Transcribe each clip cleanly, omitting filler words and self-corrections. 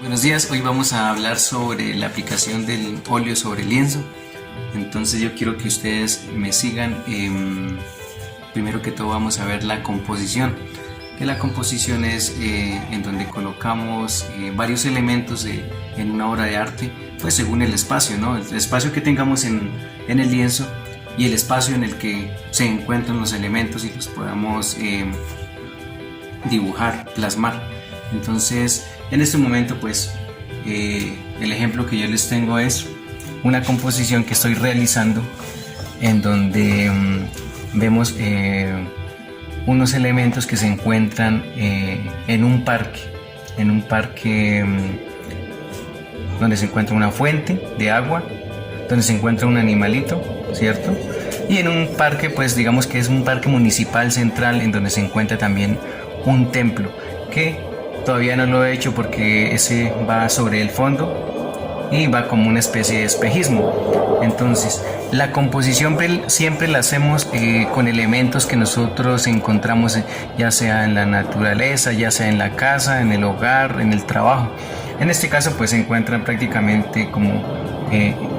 Buenos días, hoy vamos a hablar sobre la aplicación del óleo sobre lienzo. Entonces yo quiero que ustedes me sigan. Primero que todo vamos a ver la composición. Que la composición es en donde colocamos varios elementos en una obra de arte, pues según el espacio, ¿no? El espacio que tengamos en el lienzo y el espacio en el que se encuentran los elementos y los podamos dibujar, plasmar. Entonces en este momento pues el ejemplo que yo les tengo es una composición que estoy realizando en donde vemos unos elementos que se encuentran en un parque donde se encuentra una fuente de agua, donde se encuentra un animalito, ¿cierto? Y en un parque, pues digamos que es un parque municipal central en donde se encuentra también un templo que todavía no lo he hecho porque ese va sobre el fondo y va como una especie de espejismo. Entonces la composición siempre la hacemos con elementos que nosotros encontramos ya sea en la naturaleza, ya sea en la casa, en el hogar, en el trabajo. En este caso pues se encuentran prácticamente como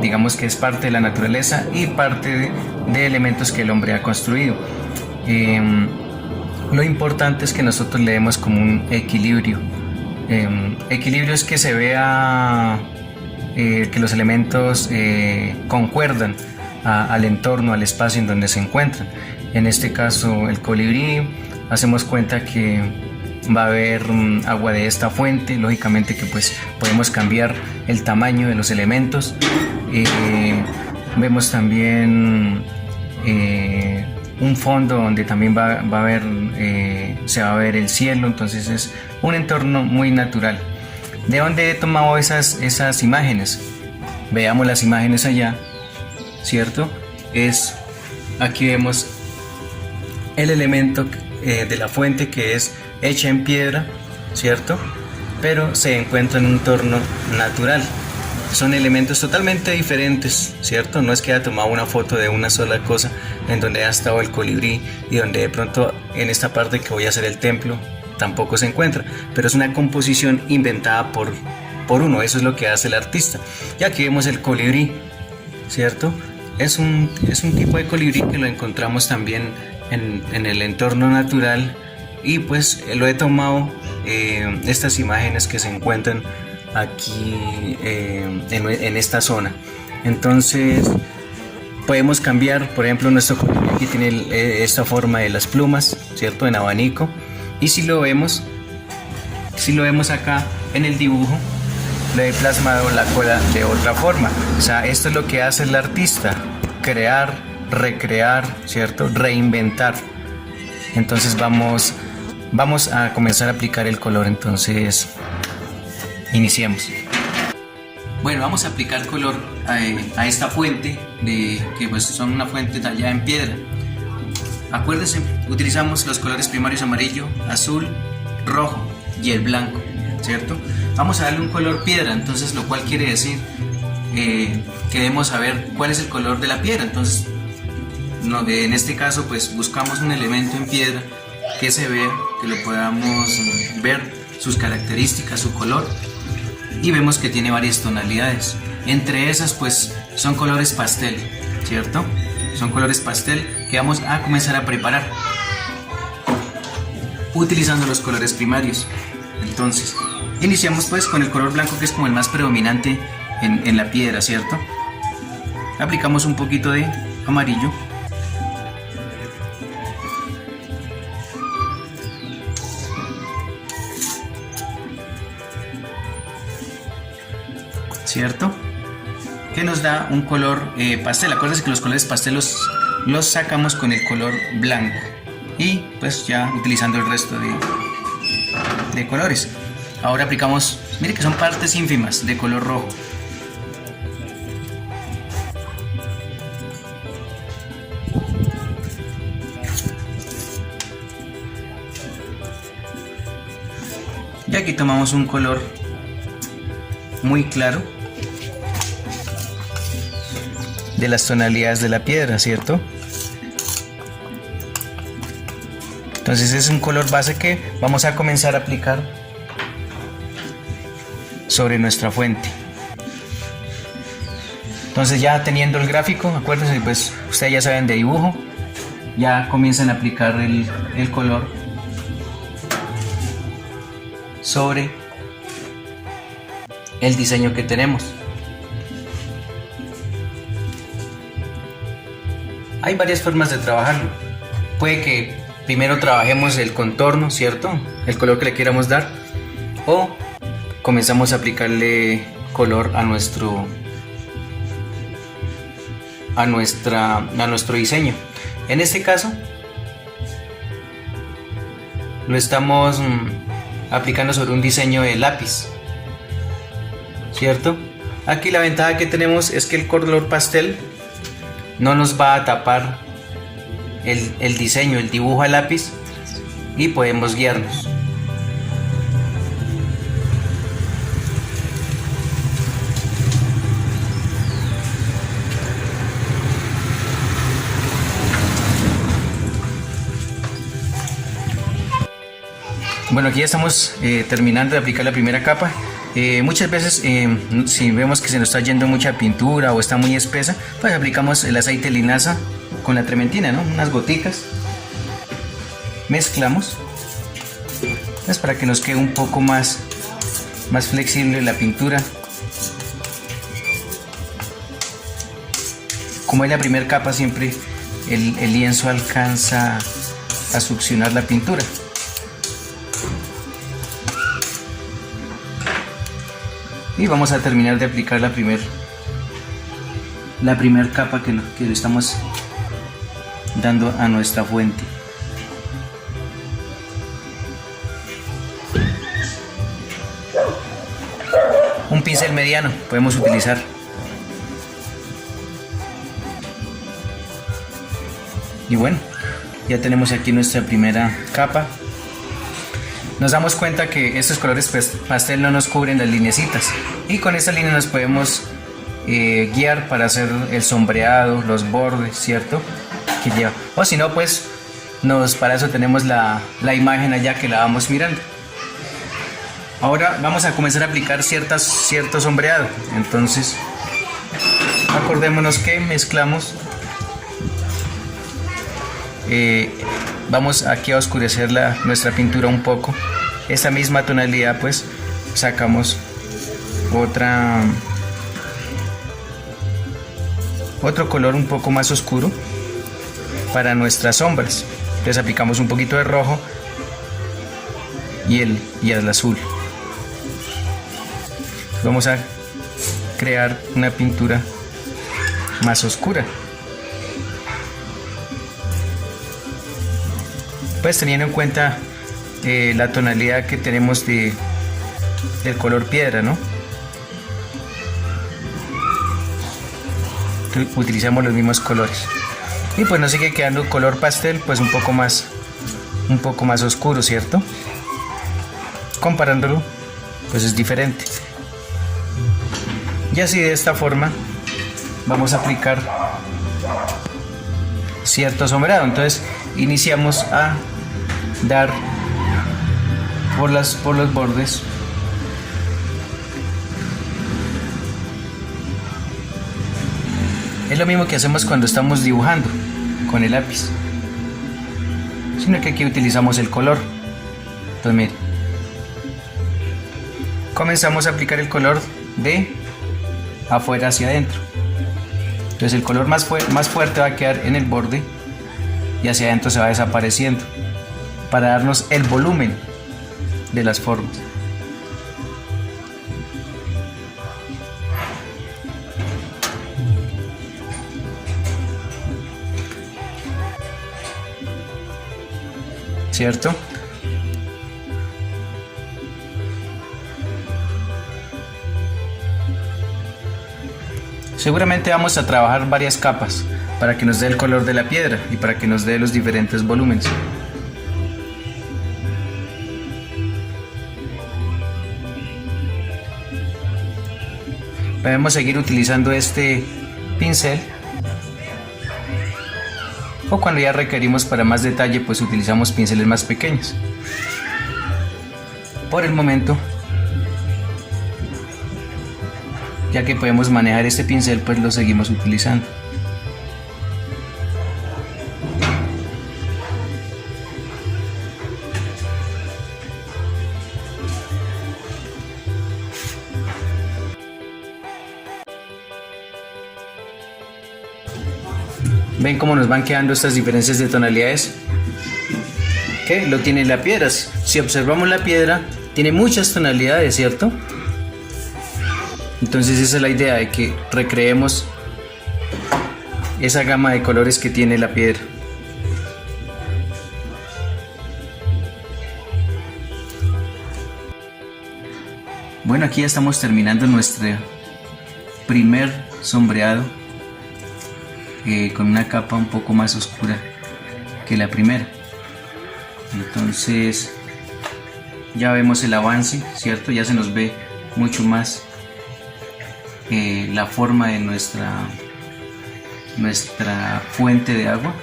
digamos que es parte de la naturaleza y parte de elementos que el hombre ha construido. Lo importante es que nosotros le demos como un equilibrio. Equilibrio es que se vea que los elementos concuerdan al entorno, al espacio en donde se encuentran. En este caso el colibrí, hacemos cuenta que va a haber agua de esta fuente, lógicamente que pues podemos cambiar el tamaño de los elementos. Vemos también un fondo donde también se va a ver el cielo, entonces es un entorno muy natural. ¿De dónde he tomado esas imágenes? Veamos las imágenes allá, ¿cierto? Aquí vemos el elemento de la fuente que es hecha en piedra, ¿cierto? Pero se encuentra en un entorno natural. Son elementos totalmente diferentes, ¿cierto? No es que haya tomado una foto de una sola cosa en donde ha estado el colibrí y donde de pronto en esta parte que voy a hacer el templo tampoco se encuentra, pero es una composición inventada por uno. Eso es lo que hace el artista. Y aquí vemos el colibrí, ¿cierto? Es un tipo de colibrí que lo encontramos también en el entorno natural y pues lo he tomado estas imágenes que se encuentran aquí en esta zona. Entonces podemos cambiar, por ejemplo, nuestro colibrí aquí tiene esta forma de las plumas, ¿cierto? En abanico. Y si lo vemos acá en el dibujo, le he plasmado la cola de otra forma. O sea, esto es lo que hace el artista: crear, recrear, ¿cierto? Reinventar. Entonces vamos a comenzar a aplicar el color. Entonces iniciemos. Bueno, vamos a aplicar color a esta fuente que pues son una fuente tallada en piedra. Acuérdense, utilizamos los colores primarios amarillo, azul, rojo y el blanco, ¿cierto? Vamos a darle un color piedra, entonces lo cual quiere decir que debemos saber cuál es el color de la piedra. Entonces en este caso pues buscamos un elemento en piedra que se vea, que lo podamos ver sus características, su color, y vemos que tiene varias tonalidades. Entre esas pues son colores pastel, ¿cierto? Son colores pastel que vamos a comenzar a preparar utilizando los colores primarios. Entonces iniciamos pues con el color blanco, que es como el más predominante en la piedra, ¿cierto? Aplicamos un poquito de amarillo, ¿cierto? Que nos da un color pastel. Acuérdense que los colores pastel los sacamos con el color blanco y pues ya utilizando el resto de colores. Ahora aplicamos, mire que son partes ínfimas de color rojo. Y aquí tomamos un color muy claro de las tonalidades de la piedra, ¿cierto? Entonces es un color base que vamos a comenzar a aplicar sobre nuestra fuente. Entonces ya teniendo el gráfico, acuérdense, pues ustedes ya saben de dibujo, ya comienzan a aplicar el color sobre el diseño que tenemos. Hay varias formas de trabajarlo. Puede que primero trabajemos el contorno, ¿cierto? El color que le queramos dar, o comenzamos a aplicarle color a nuestro diseño. En este caso lo estamos aplicando sobre un diseño de lápiz, ¿cierto? Aquí la ventaja que tenemos es que el color pastel no nos va a tapar el diseño, el dibujo a lápiz, y podemos guiarnos. Bueno, aquí ya estamos terminando de aplicar la primera capa. Muchas veces si vemos que se nos está yendo mucha pintura o está muy espesa, pues aplicamos el aceite de linaza con la trementina, ¿no? Unas goticas, mezclamos, pues para que nos quede un poco más flexible la pintura. Como es la primera capa, siempre el lienzo alcanza a succionar la pintura. Y vamos a terminar de aplicar la primer capa que le estamos dando a nuestra fuente. Un pincel mediano podemos utilizar. Y bueno, ya tenemos aquí nuestra primera capa. Nos damos cuenta que estos colores pastel no nos cubren las lineecitas, y con esta línea nos podemos guiar para hacer el sombreado, los bordes, ¿cierto? Que lleva. O si no, pues para eso tenemos la imagen allá que la vamos mirando. Ahora vamos a comenzar a aplicar cierto sombreado. Entonces acordémonos que mezclamos, vamos aquí a oscurecer nuestra pintura un poco. Esta misma tonalidad, pues sacamos otro color un poco más oscuro para nuestras sombras. Entonces aplicamos un poquito de rojo y el azul. Vamos a crear una pintura más oscura, pues teniendo en cuenta la tonalidad que tenemos del color piedra, ¿no? Utilizamos los mismos colores y pues nos sigue quedando un color pastel, pues un poco más oscuro, ¿cierto? Comparándolo, pues es diferente. Y así de esta forma vamos a aplicar cierto sombreado. Entonces iniciamos a dar por los bordes es lo mismo que hacemos cuando estamos dibujando con el lápiz, sino que aquí utilizamos el color. Entonces miren, comenzamos a aplicar el color de afuera hacia adentro. Entonces el color más fuerte va a quedar en el borde y hacia adentro se va desapareciendo para darnos el volumen de las formas. ¿Cierto? Seguramente vamos a trabajar varias capas para que nos dé el color de la piedra y para que nos dé los diferentes volúmenes. Podemos seguir utilizando este pincel, o cuando ya requerimos para más detalle, pues utilizamos pinceles más pequeños. Por el momento ya que podemos manejar este pincel, pues lo seguimos utilizando. ¿Ven cómo nos van quedando estas diferencias de tonalidades? ¿Qué? Lo tiene la piedra. Si observamos la piedra, tiene muchas tonalidades, ¿cierto? Entonces esa es la idea, de que recreemos esa gama de colores que tiene la piedra. Bueno, aquí ya estamos terminando nuestro primer sombreado con una capa un poco más oscura que la primera. Entonces ya vemos el avance, ¿cierto? Ya se nos ve mucho más la forma de nuestra fuente de agua.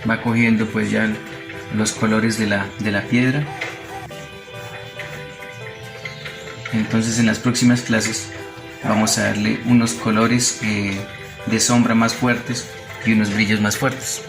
Va cogiendo pues ya los colores de la piedra. Entonces en las próximas clases vamos a darle unos colores de sombra más fuertes y unos brillos más fuertes.